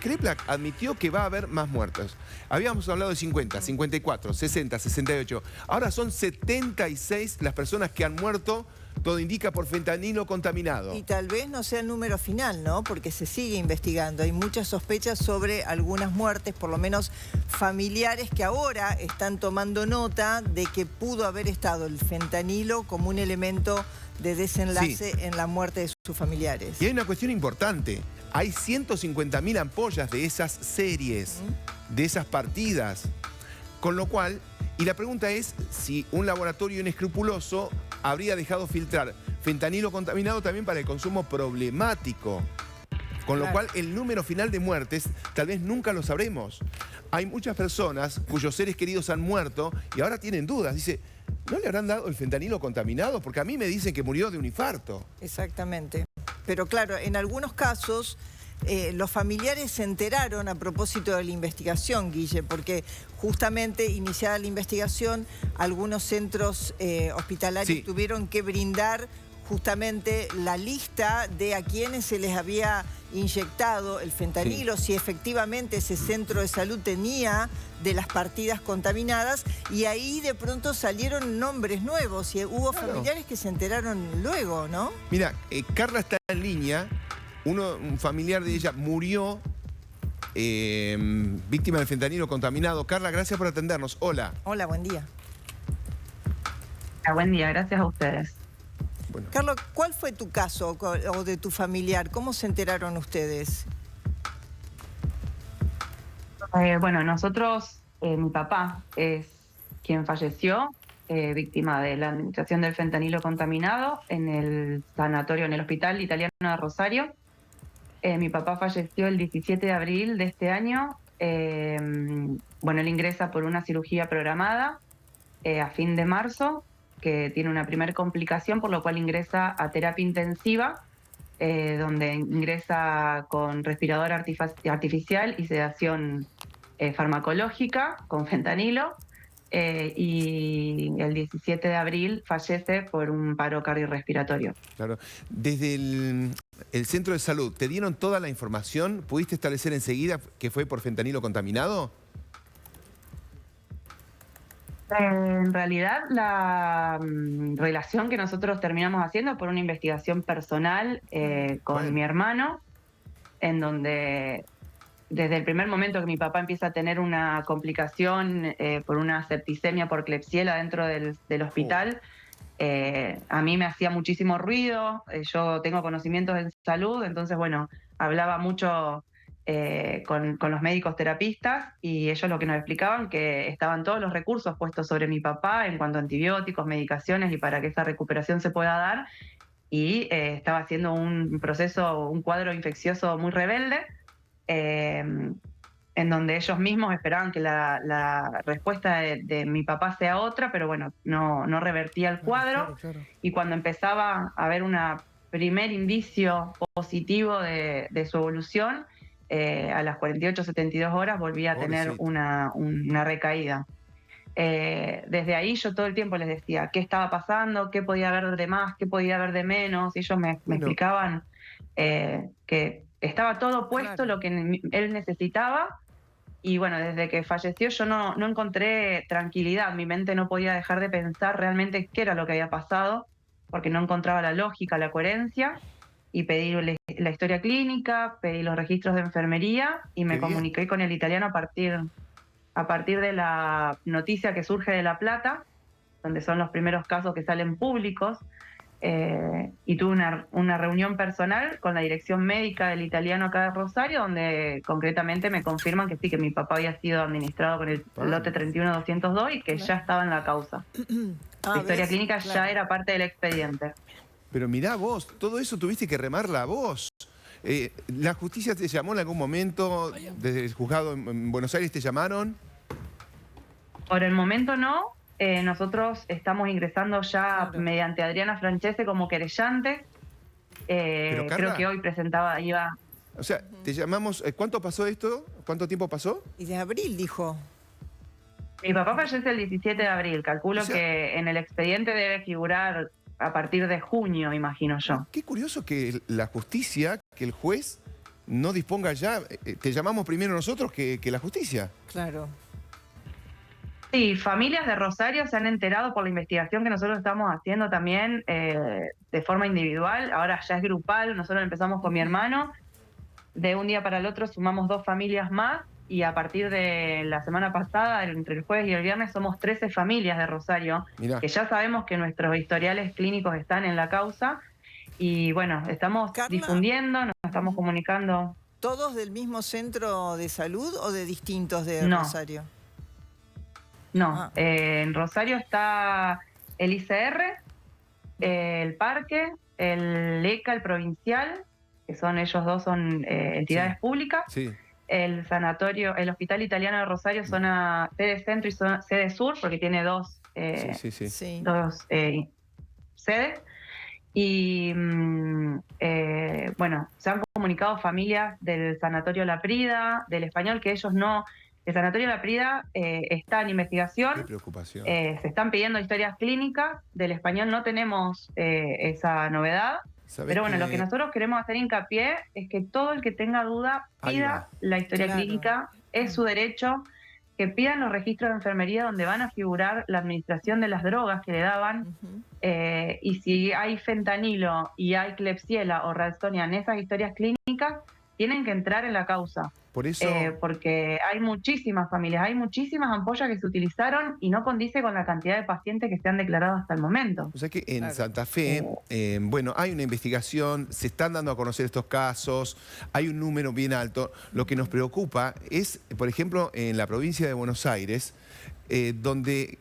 CREPLAC admitió que va a haber más muertos. Habíamos hablado de 50, 54, 60, 68. Ahora son 76 las personas que han muerto, todo indica, por fentanilo contaminado. Y tal vez no sea el número final, ¿no? Porque se sigue investigando. Hay muchas sospechas sobre algunas muertes, por lo menos familiares, que ahora están tomando nota de que pudo haber estado el fentanilo como un elemento de desenlace en la muerte de sus familiares. Y hay una cuestión importante. Hay 150.000 ampollas de esas series, de esas partidas. Con lo cual, y la pregunta es si un laboratorio inescrupuloso habría dejado filtrar fentanilo contaminado también para el consumo problemático. Con lo cual, el número final de muertes tal vez nunca lo sabremos. Hay muchas personas cuyos seres queridos han muerto y ahora tienen dudas. Dice, ¿no le habrán dado el fentanilo contaminado? Porque a mí me dicen que murió de un infarto. Exactamente. Pero claro, en algunos casos los familiares se enteraron a propósito de la investigación, Guille, porque justamente iniciada la investigación, algunos centros hospitalarios tuvieron que brindar justamente la lista de a quienes se les había inyectado el fentanilo, si efectivamente ese centro de salud tenía de las partidas contaminadas, y ahí de pronto salieron nombres nuevos y hubo familiares que se enteraron luego, ¿no? Mira, Carla está en línea, un familiar de ella murió víctima de fentanilo contaminado. Carla, gracias por atendernos. Hola. Hola, buen día. Buen día, gracias a ustedes. Bueno. Carlos, ¿cuál fue tu caso o de tu familiar? ¿Cómo se enteraron ustedes? Bueno, nosotros, mi papá es quien falleció, víctima de la administración del fentanilo contaminado en el sanatorio, en el Hospital Italiano de Rosario. Mi papá falleció el 17 de abril de este año. Bueno, él ingresa por una cirugía programada a fin de marzo, que tiene una primera complicación, por lo cual ingresa a terapia intensiva, donde ingresa con respirador artificial y sedación farmacológica con fentanilo, y el 17 de abril fallece por un paro cardiorrespiratorio. Claro. Desde el centro de salud, ¿te dieron toda la información? ¿Pudiste establecer enseguida que fue por fentanilo contaminado? En realidad, la relación que nosotros terminamos haciendo por una investigación personal con mi hermano, en donde desde el primer momento que mi papá empieza a tener una complicación por una septicemia por Klebsiella dentro del hospital, a mí me hacía muchísimo ruido. Yo tengo conocimientos en salud, entonces, bueno, hablaba mucho con los médicos terapistas, y ellos lo que nos explicaban que estaban todos los recursos puestos sobre mi papá en cuanto a antibióticos, medicaciones y para que esa recuperación se pueda dar, y estaba haciendo un proceso, un cuadro infeccioso muy rebelde, en donde ellos mismos esperaban que la respuesta de mi papá sea otra, pero bueno, no revertía el cuadro. Claro. Y cuando empezaba a haber un primer indicio positivo de su evolución, a las 48, 72 horas volvía a tener una recaída. Desde ahí yo todo el tiempo les decía qué estaba pasando, qué podía haber de más, qué podía haber de menos, y ellos me explicaban que estaba todo puesto, lo que él necesitaba. Y bueno, desde que falleció yo no encontré tranquilidad, mi mente no podía dejar de pensar realmente qué era lo que había pasado, porque no encontraba la lógica, la coherencia. Y pedí la historia clínica, pedí los registros de enfermería y me comuniqué con el italiano a partir de la noticia que surge de La Plata, donde son los primeros casos que salen públicos, y tuve una reunión personal con la dirección médica del italiano acá de Rosario, donde concretamente me confirman que sí, que mi papá había sido administrado con el lote 31202 y que ya estaba en la causa. La historia clínica ya era parte del expediente. Pero mirá vos, todo eso tuviste que remarla vos. ¿La justicia te llamó en algún momento? ¿Desde el juzgado en Buenos Aires te llamaron? Por el momento no. Nosotros estamos ingresando ya mediante Adriana Francese como querellante. Pero, Carla, creo que hoy iba... O sea, te llamamos... ¿Cuánto pasó esto? ¿Cuánto tiempo pasó? Y de abril, dijo. Mi papá fallece el 17 de abril. Calculo que en el expediente debe figurar a partir de junio, imagino yo. Qué curioso que la justicia, que el juez no disponga ya, te llamamos primero nosotros que la justicia. Claro. Sí, familias de Rosario se han enterado por la investigación que nosotros estamos haciendo también de forma individual, ahora ya es grupal, nosotros empezamos con mi hermano, de un día para el otro sumamos 2 familias más y a partir de la semana pasada, entre el jueves y el viernes, somos 13 familias de Rosario, Mirá. que ya sabemos que nuestros historiales clínicos están en la causa y bueno, estamos Carla, difundiendo, nos estamos comunicando. ¿Todos del mismo centro de salud o de distintos de No. Rosario? No, en Rosario está el ICR, el Parque, el ECA, el Provincial, que son ellos dos son entidades públicas. Sí. El sanatorio, el Hospital Italiano de Rosario, zona sede centro y zona sede sur, porque tiene dos Sí. sedes. Y bueno, se han comunicado familias del Sanatorio La Prida, del Español, que ellos no... El Sanatorio La Prida está en Qué investigación, preocupación. se están pidiendo historias clínicas, del Español no tenemos esa novedad, pero bueno, lo que nosotros queremos hacer hincapié es que todo el que tenga duda Ahí pida va. la historia Claro. clínica, es su derecho, que pidan los registros de enfermería donde van a figurar la administración de las drogas que le daban, Ujú. y si hay fentanilo y hay Klebsiella o Ralstonia en esas historias clínicas, tienen que entrar en la causa. Por eso... Porque hay muchísimas familias, hay muchísimas ampollas que se utilizaron y no condice con la cantidad de pacientes que se han declarado hasta el momento. O sea que en Claro. Santa Fe, bueno, hay una investigación, se están dando a conocer estos casos, hay un número bien alto. Lo que nos preocupa es, por ejemplo, en la provincia de Buenos Aires, donde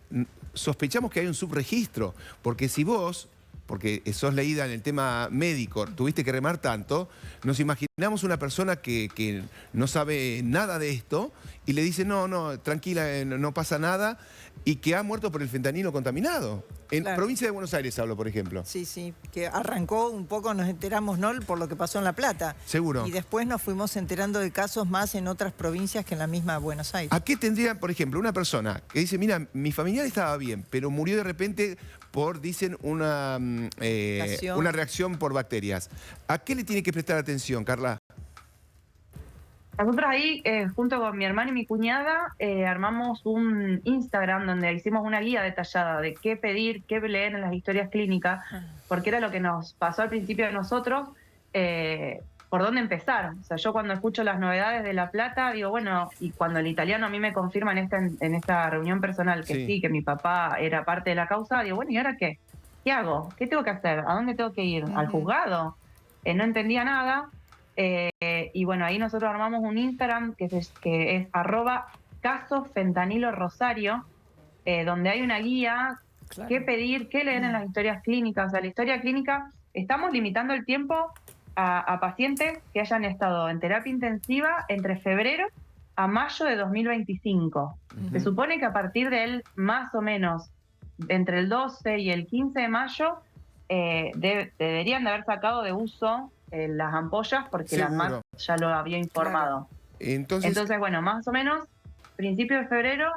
sospechamos que hay un subregistro, porque si vos, porque sos leída en el tema médico, tuviste que remar tanto, nos imaginamos una persona que no sabe nada de esto y le dice, no, tranquila, no pasa nada, y que ha muerto por el fentanilo contaminado. En Claro. provincia de Buenos Aires hablo, por ejemplo. Sí, que arrancó un poco, nos enteramos, ¿no?, por lo que pasó en La Plata. Seguro. Y después nos fuimos enterando de casos más en otras provincias que en la misma Buenos Aires. ¿A qué tendría, por ejemplo, una persona que dice, mira, mi familiar estaba bien, pero murió de repente por, dicen, una reacción por bacterias? ¿A qué le tiene que prestar atención, Carla? Nosotros ahí, junto con mi hermana y mi cuñada, armamos un Instagram donde hicimos una guía detallada de qué pedir, qué leer en las historias clínicas, porque era lo que nos pasó al principio de nosotros, por dónde empezar. O sea, yo cuando escucho las novedades de La Plata, digo, bueno, y cuando el italiano a mí me confirma en esta reunión personal que sí, que mi papá era parte de la causa, digo, bueno, ¿y ahora qué? ¿Qué hago? ¿Qué tengo que hacer? ¿A dónde tengo que ir? ¿Al juzgado? No entendía nada. Y bueno, ahí nosotros armamos un Instagram que es @casofentanilorosario, donde hay una guía, Claro. qué pedir, qué leer en las historias clínicas. O sea, la historia clínica, estamos limitando el tiempo a pacientes que hayan estado en terapia intensiva entre febrero a mayo de 2025. Se supone que a partir del más o menos entre el 12 y el 15 de mayo deberían de haber sacado de uso las ampollas, porque la Seguro. ANMAT ya lo había informado. Entonces, Bueno, más o menos, principio de febrero,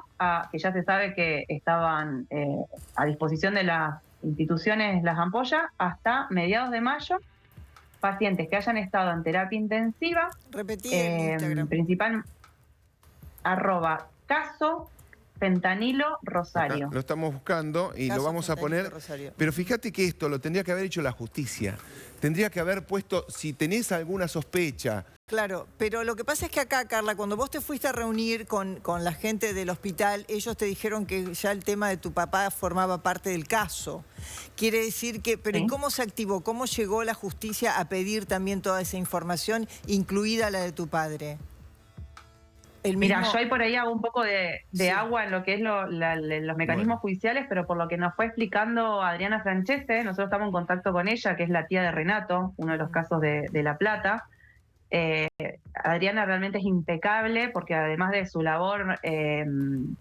que ya se sabe que estaban a disposición de las instituciones las ampollas, hasta mediados de mayo, pacientes que hayan estado en terapia intensiva, Repetí el Instagram. principal, @caso Fentanilo Rosario. acá lo estamos buscando y Caso lo vamos a Fentanilo poner. Rosario. Pero fíjate que esto lo tendría que haber hecho la justicia. Tendría que haber puesto, si tenés alguna sospecha. Claro, pero lo que pasa es que acá, Carla, cuando vos te fuiste a reunir con la gente del hospital, ellos te dijeron que ya el tema de tu papá formaba parte del caso. Quiere decir que, pero ¿y cómo se activó? ¿Cómo llegó la justicia a pedir también toda esa información, incluida la de tu padre? Mira, yo ahí por ahí hago un poco de agua en lo que es los mecanismos judiciales, pero por lo que nos fue explicando Adriana Francese, nosotros estamos en contacto con ella, que es la tía de Renato, uno de los casos de La Plata. Adriana realmente es impecable porque además de su labor en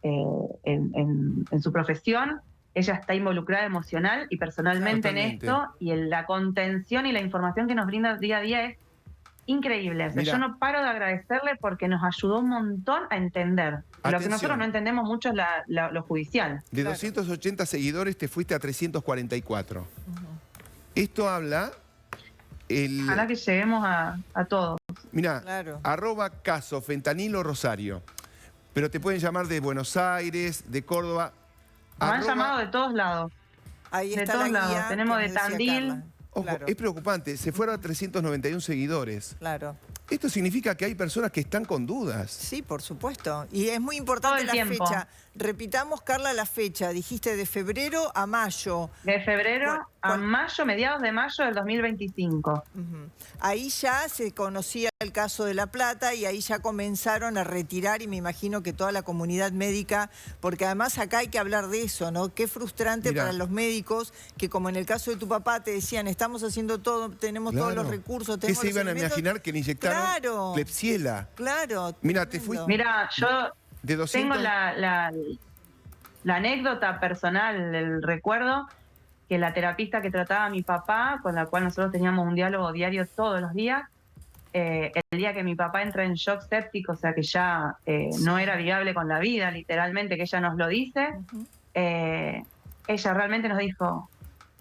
su profesión, ella está involucrada emocional y personalmente en esto, y la contención y la información que nos brinda día a día es increíble. O sea, yo no paro de agradecerle porque nos ayudó un montón a entender. Lo que nosotros no entendemos mucho es lo judicial. De 280 seguidores te fuiste a 344. Esto habla... Ojalá que lleguemos a todos. Mirá, Claro. @caso Fentanilo Rosario. Pero te pueden llamar de Buenos Aires, de Córdoba. Me han llamado de todos lados. Ahí De está todos la lados. guía Tenemos que de nos decía Tandil. Carla. Ojo, Claro, es preocupante. Se fueron a 391 seguidores. claro. Esto significa que hay personas que están con dudas. Sí, por supuesto. Y es muy Todo importante el la tiempo. fecha. Repitamos, Carla, la fecha. Dijiste de febrero a mayo. De febrero a ¿Cuál? mayo, mediados de mayo del 2025. Ujú. Ahí ya se conocía el caso de La Plata y ahí ya comenzaron a retirar, y me imagino que toda la comunidad médica, porque además acá hay que hablar de eso, ¿no? Qué frustrante Mirá. para los médicos que, como en el caso de tu papá, te decían, estamos haciendo todo, tenemos todos los Claro. recursos, ¿Qué tenemos se los iban a elementos. imaginar que le inyectaron Claro. Klebsiella? Claro. Mira, te tremendo. fuiste Mira, yo de 200... tengo la anécdota personal, el recuerdo, que la terapista que trataba a mi papá, con la cual nosotros teníamos un diálogo diario todos los días, el día que mi papá entra en shock séptico, o sea que ya no era viable con la vida, literalmente, que ella nos lo dice, Ujú. ella realmente nos dijo,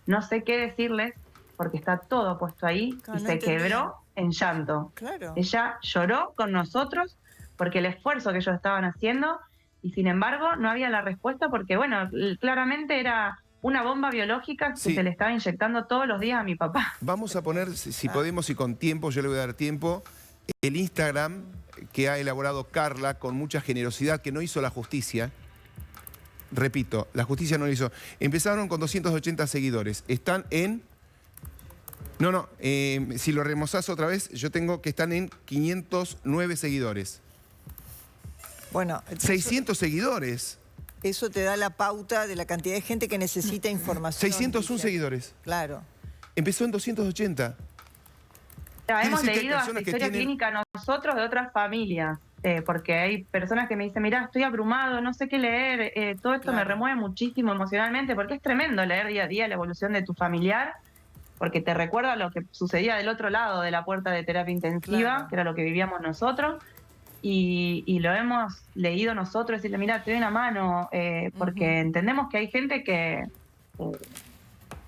no sé qué decirles, porque está todo puesto ahí, Claro, y no se entendía. quebró en llanto. Claro. Ella lloró con nosotros porque el esfuerzo que ellos estaban haciendo, y sin embargo no había la respuesta porque, bueno, claramente era una bomba biológica que Sí. se le estaba inyectando todos los días a mi papá. Vamos a poner, si podemos y con tiempo, yo le voy a dar tiempo, el Instagram que ha elaborado Carla con mucha generosidad, que no hizo la justicia. Repito, la justicia no lo hizo. Empezaron con 280 seguidores. Están en... No, si lo remozás otra vez, yo tengo que están en 509 seguidores. Bueno, 600 seguidores. eso te da la pauta de la cantidad de gente que necesita información. 601 Guille. seguidores. Claro. Empezó en 280. Ya, Quiere hemos decir que hay leído hasta personas que historia tienen- clínica nosotros de otras familias, porque hay personas que me dicen, mirá, estoy abrumado, no sé qué leer, todo esto me Claro. remueve muchísimo emocionalmente, porque es tremendo leer día a día la evolución de tu familiar, porque te recuerda lo que sucedía del otro lado de la puerta de terapia intensiva, Claro. que era lo que vivíamos nosotros, y lo hemos leído nosotros, decirle, mirá, te doy una mano, porque entendemos que hay gente que...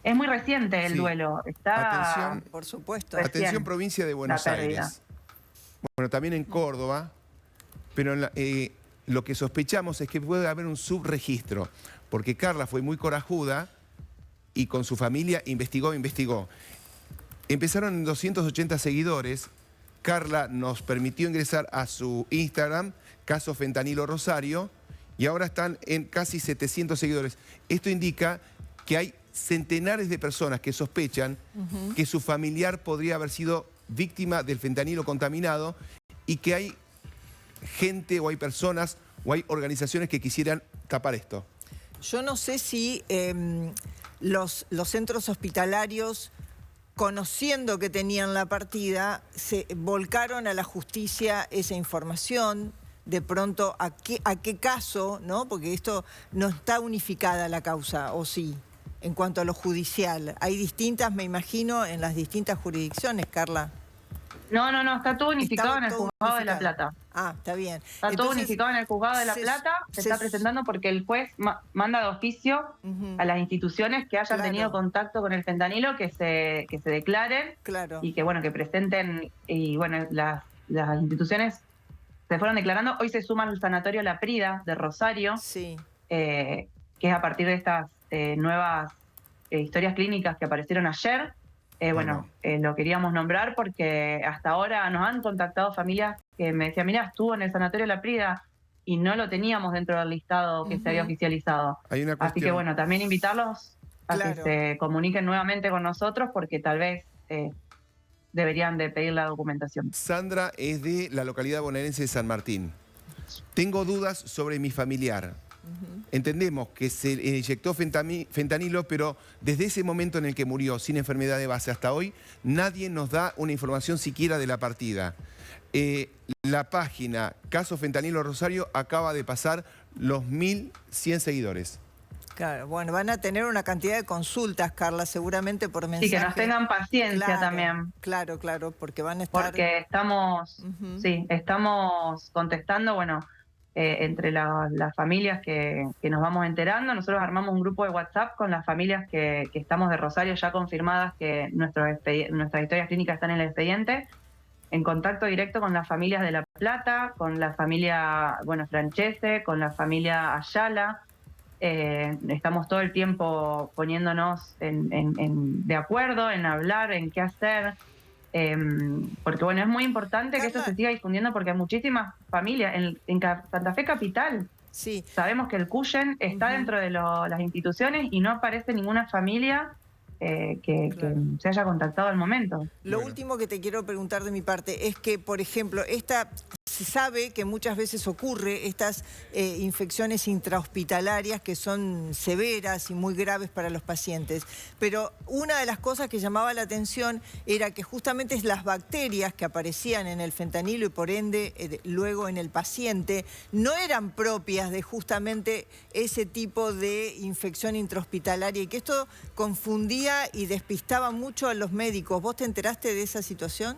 es muy reciente el Sí. duelo, está... Atención. Por supuesto. Recién. Atención, provincia de Buenos La pérdida. Aires. Bueno, también en Córdoba, pero lo que sospechamos es que puede haber un subregistro, porque Carla fue muy corajuda y con su familia investigó. Empezaron en 280 seguidores. Carla nos permitió ingresar a su Instagram, Caso Fentanilo Rosario, y ahora están en casi 700 seguidores. Esto indica que hay centenares de personas que sospechan que su familiar podría haber sido víctima del fentanilo contaminado y que hay gente o hay personas o hay organizaciones que quisieran tapar esto. Yo no sé si los centros hospitalarios, conociendo que tenían la partida, se volcaron a la justicia esa información. De pronto, ¿a qué caso? ¿No? Porque esto no está unificada la causa, ¿o sí? En cuanto a lo judicial. Hay distintas, me imagino, en las distintas jurisdicciones, Carla. No, está todo unificado Estaba en el todo Juzgado de La unificado. Plata. Ah, está bien. Está todo Entonces, unificado en el Juzgado de La Plata, se está presentando porque el juez manda de oficio Ujú. a las instituciones que hayan Claro. tenido contacto con el fentanilo que se declaren Claro. y que bueno, que presenten, y bueno, las instituciones se fueron declarando. Hoy se suma el Sanatorio La Prida de Rosario, Sí. que es a partir de estas nuevas historias clínicas que aparecieron ayer. Lo queríamos nombrar porque hasta ahora nos han contactado familias que me decían, mirá, estuvo en el Sanatorio La Prida y no lo teníamos dentro del listado que se había oficializado. Hay una Así cuestión. que bueno, también invitarlos a Claro. que se comuniquen nuevamente con nosotros porque tal vez deberían de pedir la documentación. Sandra es de la localidad bonaerense de San Martín. Tengo dudas sobre mi familiar. Entendemos que se inyectó fentanilo, pero desde ese momento en el que murió sin enfermedad de base hasta hoy, nadie nos da una información siquiera de la partida. La página Caso Fentanilo Rosario acaba de pasar los 1.100 seguidores. Claro, bueno, van a tener una cantidad de consultas, Carla, seguramente por mensaje. Sí, que nos tengan paciencia Claro, también. Claro, porque van a estar... Porque estamos, Ujú. estamos contestando, entre las familias que nos vamos enterando. Nosotros armamos un grupo de WhatsApp con las familias que estamos de Rosario ya confirmadas que nuestras historias clínicas están en el expediente. en contacto directo con las familias de La Plata, con la familia, bueno, Francese, con la familia Ayala. Estamos todo el tiempo poniéndonos de acuerdo, en hablar, en qué hacer. Porque bueno, es muy importante que esto se siga difundiendo porque hay muchísimas familias en Santa Fe Capital. Sí. Sabemos que el Cuyen está dentro de las instituciones y no aparece ninguna familia que se haya contactado al momento. Lo último que te quiero preguntar de mi parte es que, por ejemplo, se sabe que muchas veces ocurre estas infecciones intrahospitalarias que son severas y muy graves para los pacientes. Pero una de las cosas que llamaba la atención era que justamente las bacterias que aparecían en el fentanilo y por ende luego en el paciente no eran propias de justamente ese tipo de infección intrahospitalaria y que esto confundía y despistaba mucho a los médicos. ¿Vos te enteraste de esa situación?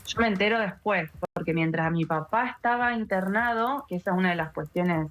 Yo me entero después, porque mientras mi papá estaba internado, que esa es una de las cuestiones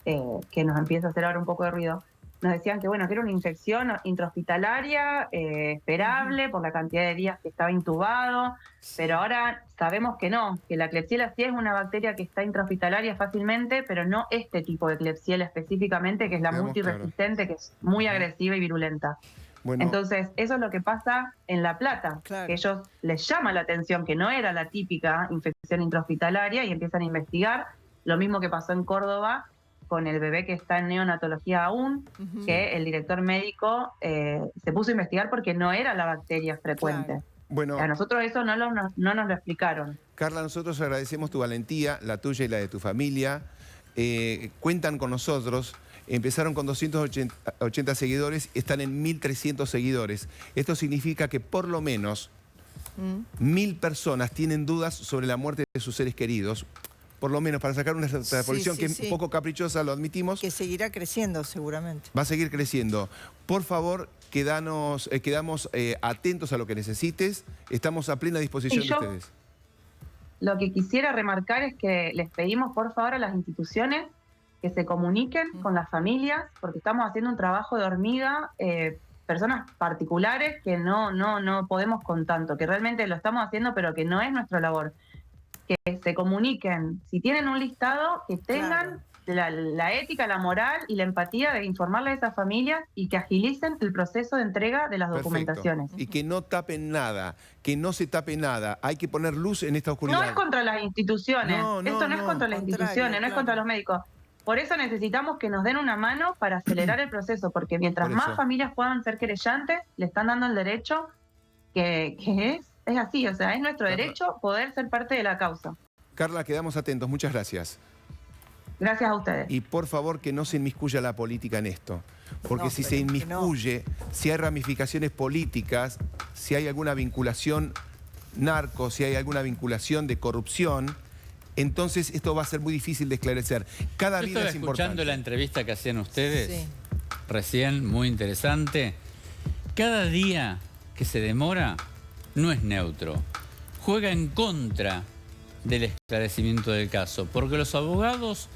que nos empieza a hacer ahora un poco de ruido, nos decían que bueno, que era una infección intrahospitalaria, esperable por la cantidad de días que estaba intubado, pero ahora sabemos que no, que la Klebsiella sí es una bacteria que está intrahospitalaria fácilmente, pero no este tipo de Klebsiella específicamente, que es la multiresistente, que es muy agresiva y virulenta. Bueno. Entonces, eso es lo que pasa en La Plata, que ellos les llama la atención que no era la típica infección intrahospitalaria y empiezan a investigar. Lo mismo que pasó en Córdoba con el bebé que está en neonatología aún, que el director médico se puso a investigar porque no era la bacteria frecuente. Bueno, a nosotros eso no nos lo explicaron. Carla, nosotros agradecemos tu valentía, la tuya y la de tu familia. Cuentan con nosotros. Empezaron con 280 seguidores, están en 1.300 seguidores. Esto significa que por lo menos 1.000 personas tienen dudas sobre la muerte de sus seres queridos. Por lo menos para sacar una extrapolación que es un poco caprichosa, lo admitimos. Que seguirá creciendo seguramente. Va a seguir creciendo. Por favor, quedamos atentos a lo que necesites. Estamos a plena disposición de ustedes. Lo que quisiera remarcar es que les pedimos por favor a las instituciones que se comuniquen con las familias, porque estamos haciendo un trabajo de hormiga, personas particulares que no podemos con tanto, que realmente lo estamos haciendo, pero que no es nuestra labor. Que se comuniquen, si tienen un listado, que tengan la ética, la moral y la empatía de informarle a esas familias y que agilicen el proceso de entrega de las documentaciones. Y que no tapen nada, que no se tape nada. Hay que poner luz en esta oscuridad. No es contra las instituciones, esto no es contra las instituciones, no es contra los médicos. Por eso necesitamos que nos den una mano para acelerar el proceso, porque mientras más familias puedan ser querellantes, le están dando el derecho que es así, o sea, es nuestro derecho poder ser parte de la causa. Carla, quedamos atentos, muchas gracias. Gracias a ustedes. Y por favor que no se inmiscuya la política en esto, porque si se inmiscuye, si hay ramificaciones políticas, si hay alguna vinculación narco, si hay alguna vinculación de corrupción, entonces esto va a ser muy difícil de esclarecer. Cada vida es importante. Escuchando la entrevista que hacían ustedes, recién, muy interesante. Cada día que se demora no es neutro. Juega en contra del esclarecimiento del caso, porque los abogados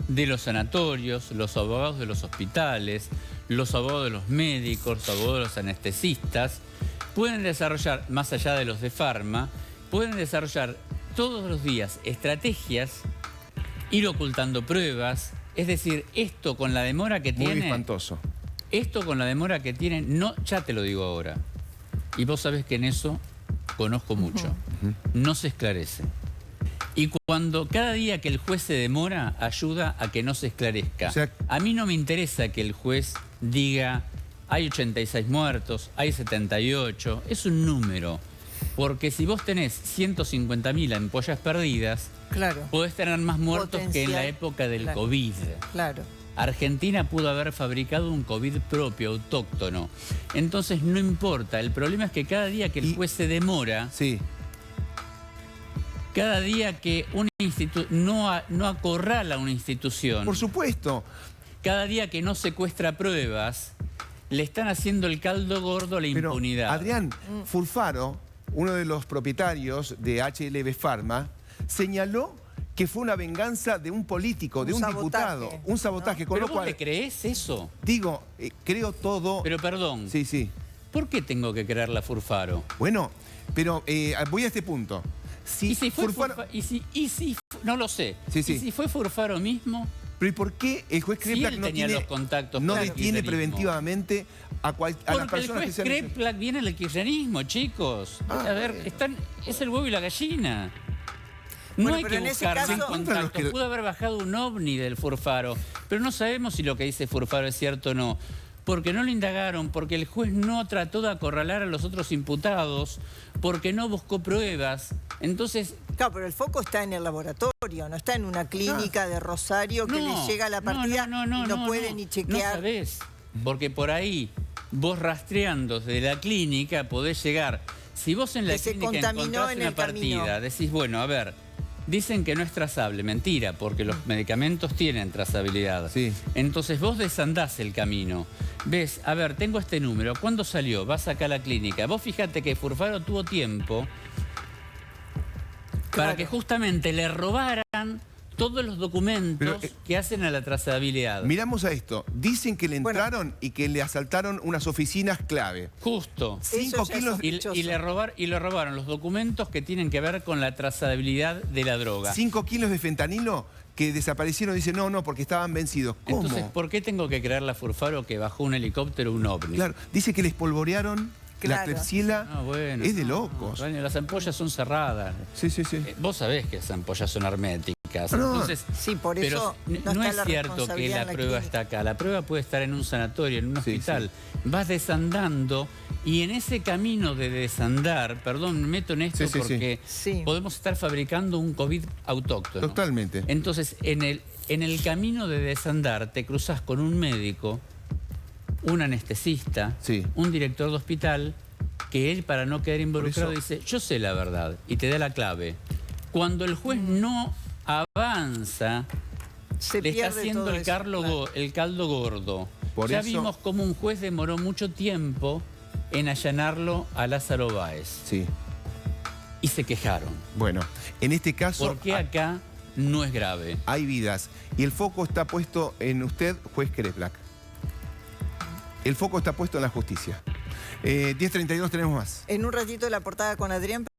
de los sanatorios, los abogados de los hospitales, los abogados de los médicos, los abogados de los anestesistas, pueden desarrollar, más allá de los de Pharma, pueden desarrollar todos los días estrategias, ir ocultando pruebas. Es decir, esto con la demora que tiene... Muy espantoso. Esto con la demora que tiene, no, ya te lo digo ahora. Y vos sabés que en eso conozco mucho. No se esclarece. Y cuando cada día que el juez se demora, ayuda a que no se esclarezca. O sea, a mí no me interesa que el juez diga, hay 86 muertos, hay 78. Es un número. Porque si vos tenés 150.000 ampollas perdidas, podés tener más muertos que en la época del COVID. Argentina pudo haber fabricado un COVID propio, autóctono. Entonces no importa, el problema es que cada día que el juez se demora, cada día que una no acorrala una institución, por supuesto, cada día que no secuestra pruebas, le están haciendo el caldo gordo a la impunidad. Adrián, Fulfaro, uno de los propietarios de HLB Pharma, señaló que fue una venganza de un político, de un diputado, un sabotaje. Con ¿Pero lo cual, vos le creés eso? Digo, creo todo... Pero perdón. Sí. ¿Por qué tengo que creerla Furfaro? Bueno, pero voy a este punto. ¿Y si fue Furfaro- no lo sé. Sí, sí. ¿Y si fue Furfaro mismo? Pero ¿y por qué el juez Si Kreplak él no tenía tiene, los contactos no con el detiene kirchnerismo? preventivamente a las Porque el personas que juez se han... Kreplak viene del kirchnerismo, chicos. Ah, a ver, es el huevo y la gallina. No Bueno, hay pero que en ese buscar caso- más contactos. Pudo haber bajado un ovni del Furfaro, pero no sabemos si lo que dice Furfaro es cierto o no. Porque no lo indagaron, porque el juez no trató de acorralar a los otros imputados, porque no buscó pruebas. Entonces, Claro, pero el foco está en el laboratorio, no está en una clínica de Rosario que le llega la partida y no puede ni No chequear. sabés, porque por ahí vos rastreando desde la clínica podés llegar. Si vos en la Que se clínica contaminó encontrás en una el camino. partida, decís, bueno, a ver, dicen que no es trazable, mentira, porque los medicamentos tienen trazabilidad. Sí. Entonces vos desandás el camino. Ves, a ver, tengo este número, ¿cuándo salió? Vas acá a la clínica. Vos fíjate que Furfaro tuvo tiempo para que justamente le robaran todos los documentos Pero, que hacen a la trazabilidad. Miramos a esto. Dicen que le Bueno. entraron y que le asaltaron unas oficinas clave. Justo. 5 ya es kilos, Y le robaron los documentos que tienen que ver con la trazabilidad de la droga. 5 kilos de fentanilo que desaparecieron. Dicen, no, porque estaban vencidos. ¿Cómo? Entonces, ¿por qué tengo que creerle a Furfaro que bajó un helicóptero un ovni? Claro, dice que les polvorearon la Claro. Klebsiella. Ah, bueno, es de no, locos. bueno, las ampollas son cerradas. Sí, sí, sí. Vos sabés que las ampollas son herméticas. No. Entonces, Sí, por eso pero no no está es la cierto que responsabilidad la en la prueba clínica. está acá. La prueba puede estar en un sanatorio, en un Sí, hospital. Vas desandando y en ese camino de desandar, perdón, me meto en esto Sí, sí, sí. porque Sí. podemos estar fabricando un COVID autóctono. Totalmente. Entonces, en el camino de desandar te cruzas con un médico, un anestesista, Sí. un director de hospital, que él, para no quedar involucrado, eso- dice, yo sé la verdad, y te da la clave. Cuando el juez no avanza, Se le está pierde haciendo todo el, eso, claro. el caldo gordo. Por Ya eso- vimos cómo un juez demoró mucho tiempo en allanarlo a Lázaro Báez. Sí. Y se quejaron. Bueno, en este caso ¿Por qué acá no es grave? hay vidas. Y el foco está puesto en usted, juez Kreplak. El foco está puesto en la justicia. 10:32 tenemos más. En un ratito la portada con Adrián.